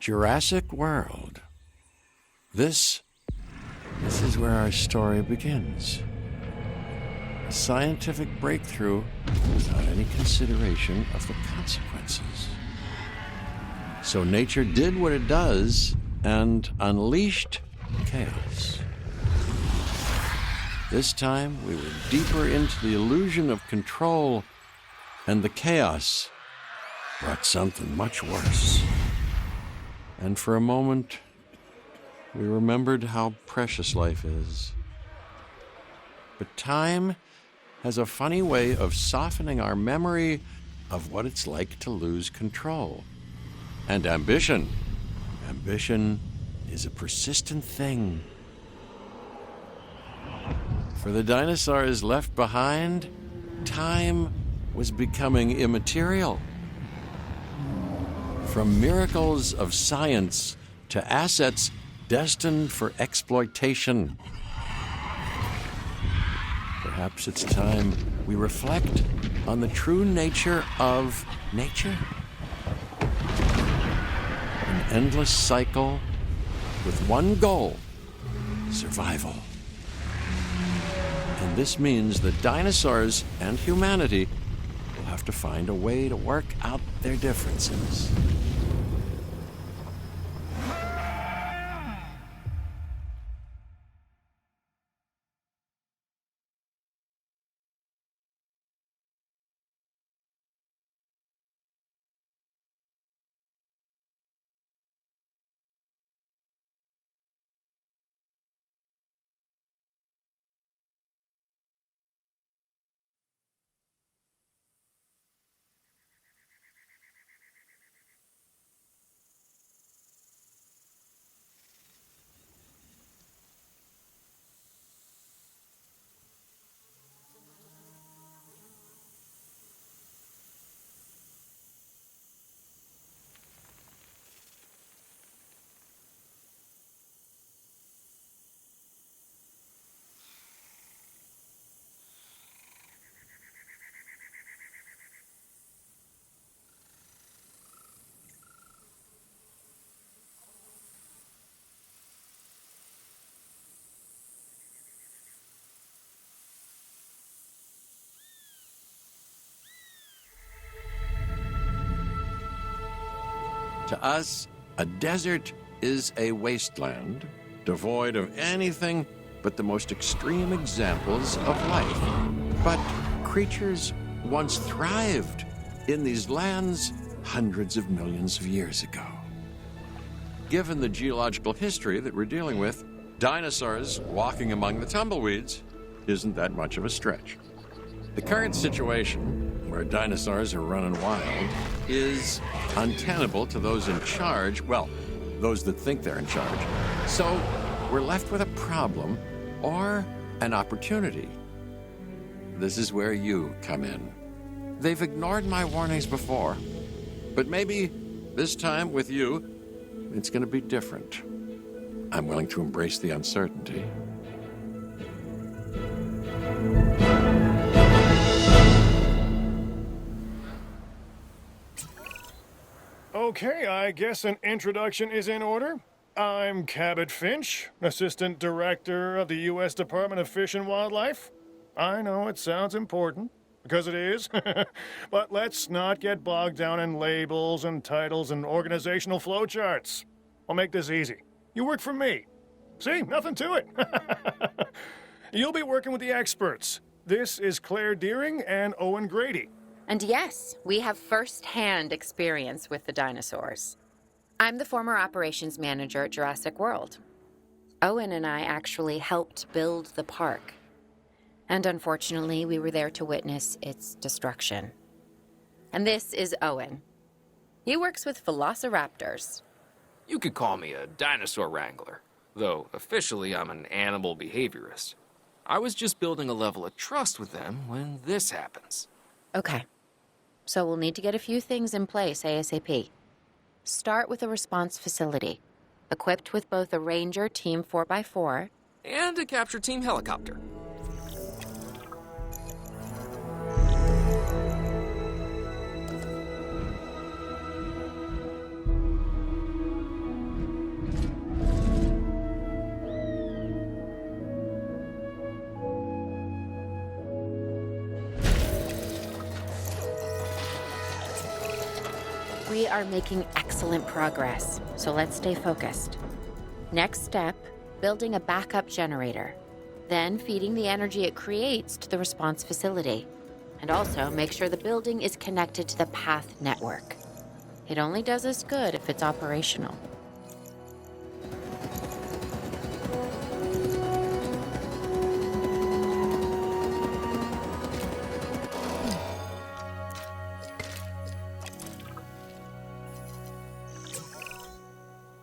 Jurassic World. This is where our story begins. A scientific breakthrough without any consideration of the consequences. So nature did what it does and unleashed chaos. This time, we were deeper into the illusion of control, and the chaos brought something much worse. And for a moment, we remembered how precious life is. But time has a funny way of softening our memory of what it's like to lose control. And ambition is a persistent thing. For the dinosaurs left behind, time was becoming immaterial. From miracles of science to assets destined for exploitation. Perhaps it's time we reflect on the true nature of nature. An endless cycle with one goal: survival. And this means that dinosaurs and humanity will have to find a way to work out their differences. To us, a desert is a wasteland, devoid of anything but the most extreme examples of life. But creatures once thrived in these lands hundreds of millions of years ago. Given the geological history that we're dealing with, dinosaurs walking among the tumbleweeds isn't that much of a stretch. The current situation, where dinosaurs are running wild, is untenable to those in charge, well, those that think they're in charge. So we're left with a problem or an opportunity. This is where you come in. They've ignored my warnings before, but maybe this time with you, it's going to be different. I'm willing to embrace the uncertainty. Okay, I guess an introduction is in order. I'm Cabot Finch, Assistant Director of the U.S. Department of Fish and Wildlife. I know it sounds important, because it is, but let's not get bogged down in labels and titles and organizational flowcharts. I'll make this easy. You work for me. See, nothing to it. You'll be working with the experts. This is Claire Deering and Owen Grady. And yes, we have first-hand experience with the dinosaurs. I'm the former operations manager at Jurassic World. Owen and I actually helped build the park. And unfortunately, we were there to witness its destruction. And this is Owen. He works with velociraptors. You could call me a dinosaur wrangler, though officially I'm an animal behaviorist. I was just building a level of trust with them when this happens. Okay. So we'll need to get a few things in place ASAP. Start with a response facility, equipped with both a Ranger Team 4x4 and a capture team helicopter. We are making excellent progress, so let's stay focused. Next step, building a backup generator. Then feeding the energy it creates to the response facility. And also make sure the building is connected to the path network. It only does us good if it's operational.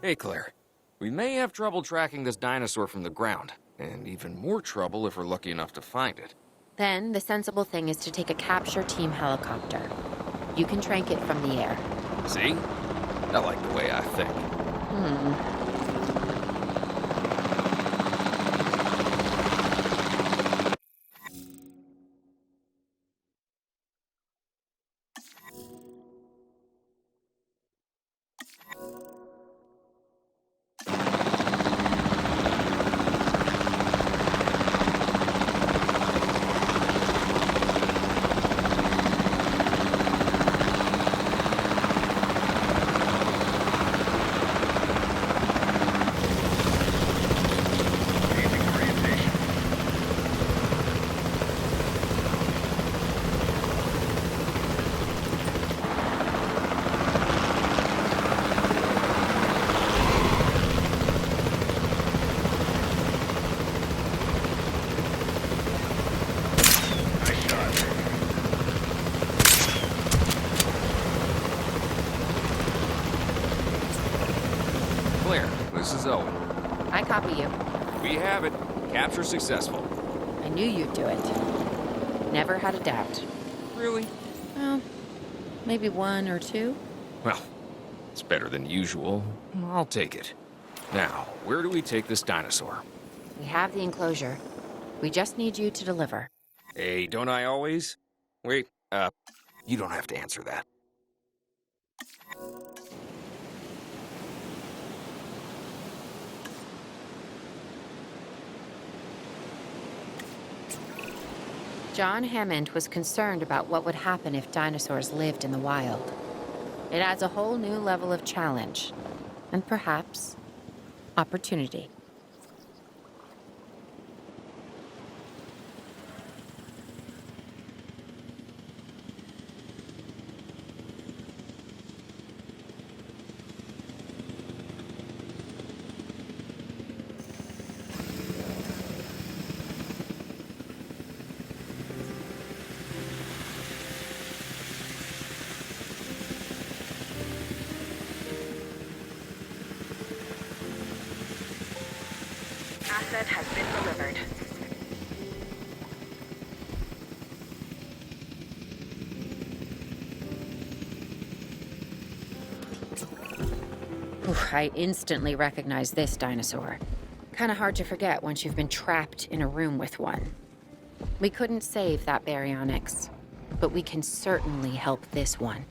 Hey, Claire. We may have trouble tracking this dinosaur from the ground, and even more trouble if we're lucky enough to find it. Then the sensible thing is to take a capture team helicopter. You can trank it from the air. See? I like the way I think. Claire, this is Owen. I copy you. We have it. Capture successful. I knew you'd do it. Never had a doubt. Really? Well, maybe one or two. Well, it's better than usual. I'll take it. Now, where do we take this dinosaur? We have the enclosure. We just need you to deliver. Hey, don't I always? Wait, you don't have to answer that. John Hammond was concerned about what would happen if dinosaurs lived in the wild. It adds a whole new level of challenge, and perhaps opportunity. Asset has been delivered. I instantly recognize this dinosaur. Kinda hard to forget once you've been trapped in a room with one. We couldn't save that baryonyx, but we can certainly help this one.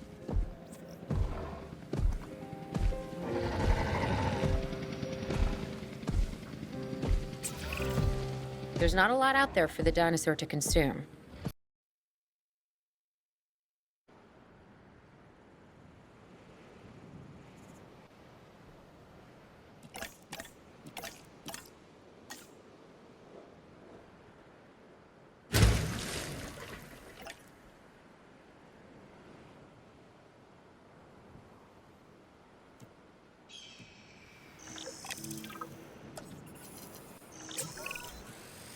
There's not a lot out there for the dinosaur to consume.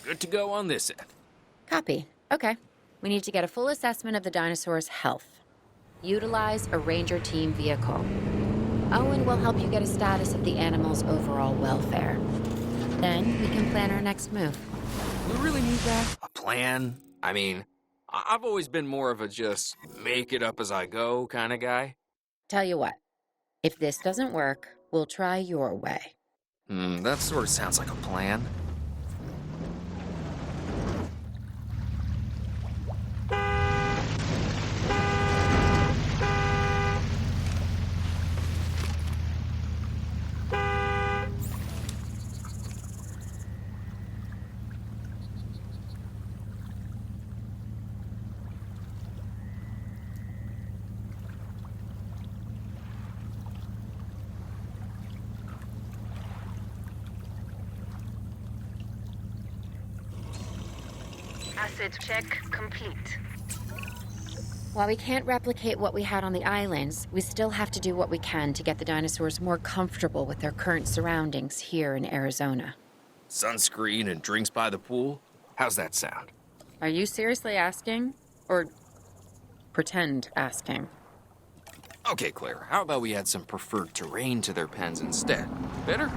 Good to go on this end. Copy. Okay. We need to get a full assessment of the dinosaur's health. Utilize a ranger team vehicle. Owen will help you get a status of the animal's overall welfare. Then we can plan our next move. We really need that? A plan? I mean, I've always been more of a just make it up as I go kind of guy. Tell you what, if this doesn't work, we'll try your way. That sort of sounds like a plan. Acid check complete. While we can't replicate what we had on the islands, we still have to do what we can to get the dinosaurs more comfortable with their current surroundings here in Arizona. Sunscreen and drinks by the pool? How's that sound? Are you seriously asking? Or pretend asking? Okay, Claire, how about we add some preferred terrain to their pens instead? Better?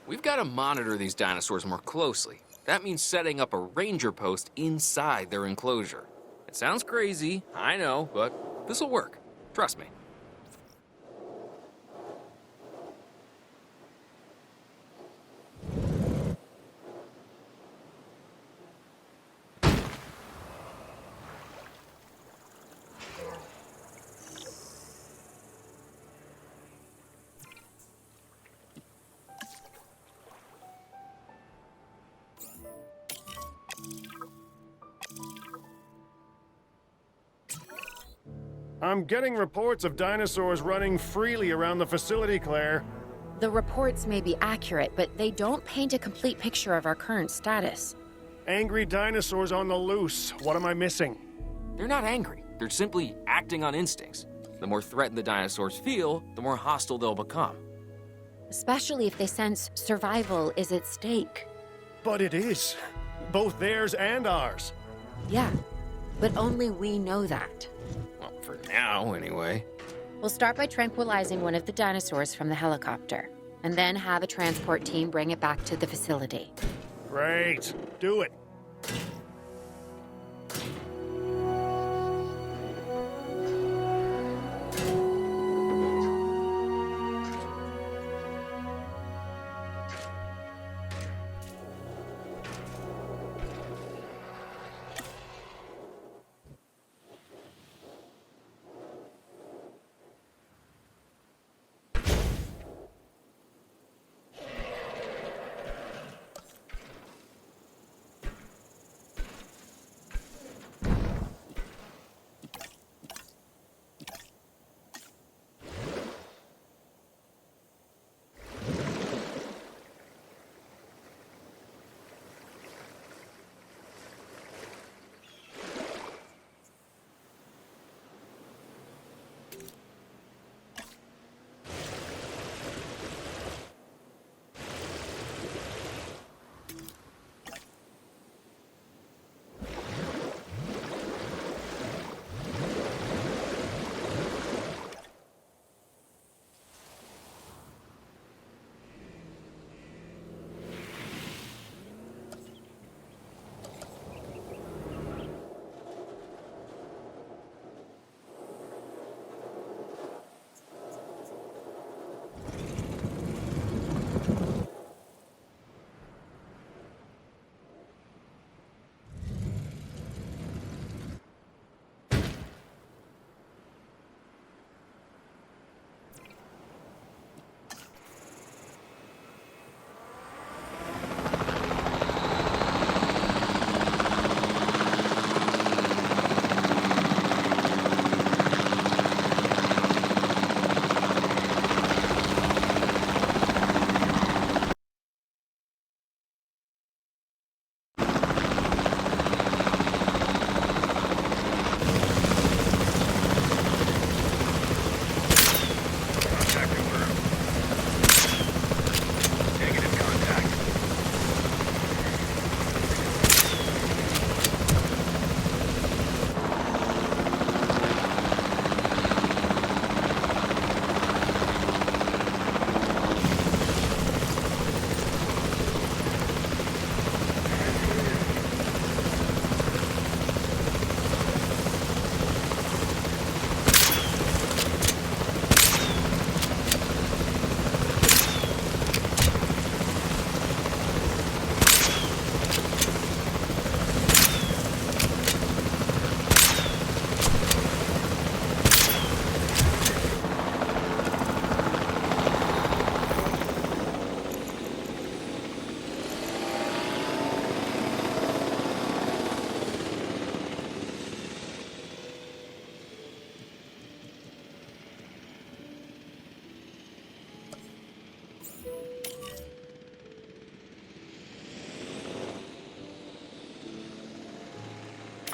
We've got to monitor these dinosaurs more closely. That means setting up a ranger post inside their enclosure. It sounds crazy, I know, but this'll work. Trust me. I'm getting reports of dinosaurs running freely around the facility, Claire. The reports may be accurate, but they don't paint a complete picture of our current status. Angry dinosaurs on the loose. What am I missing? They're not angry. They're simply acting on instincts. The more threatened the dinosaurs feel, the more hostile they'll become. Especially if they sense survival is at stake. But it is. Both theirs and ours. Yeah, but only we know that. Well, for now, anyway. We'll start by tranquilizing one of the dinosaurs from the helicopter, and then have a transport team bring it back to the facility. Great. Do it.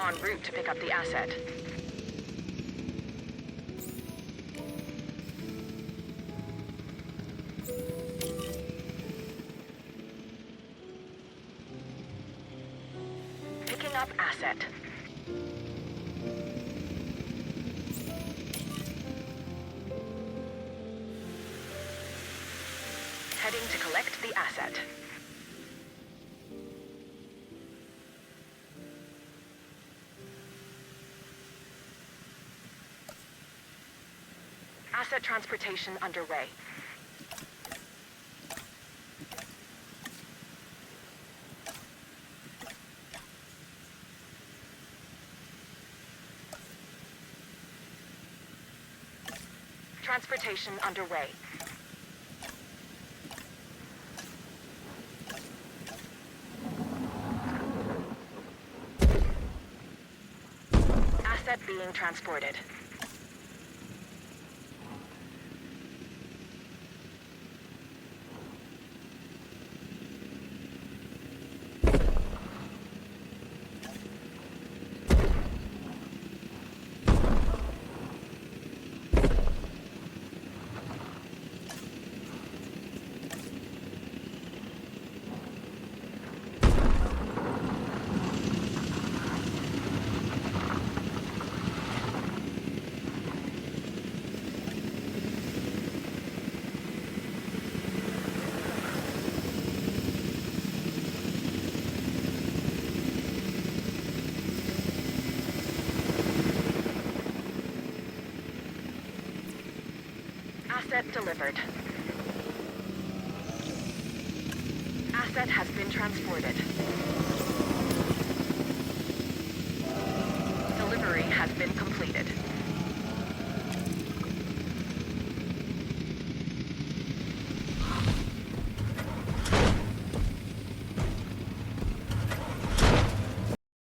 En route to pick up the asset. Picking up asset. Heading to collect the asset. Asset transportation underway. Transportation underway. Asset being transported. Asset delivered. Asset has been transported.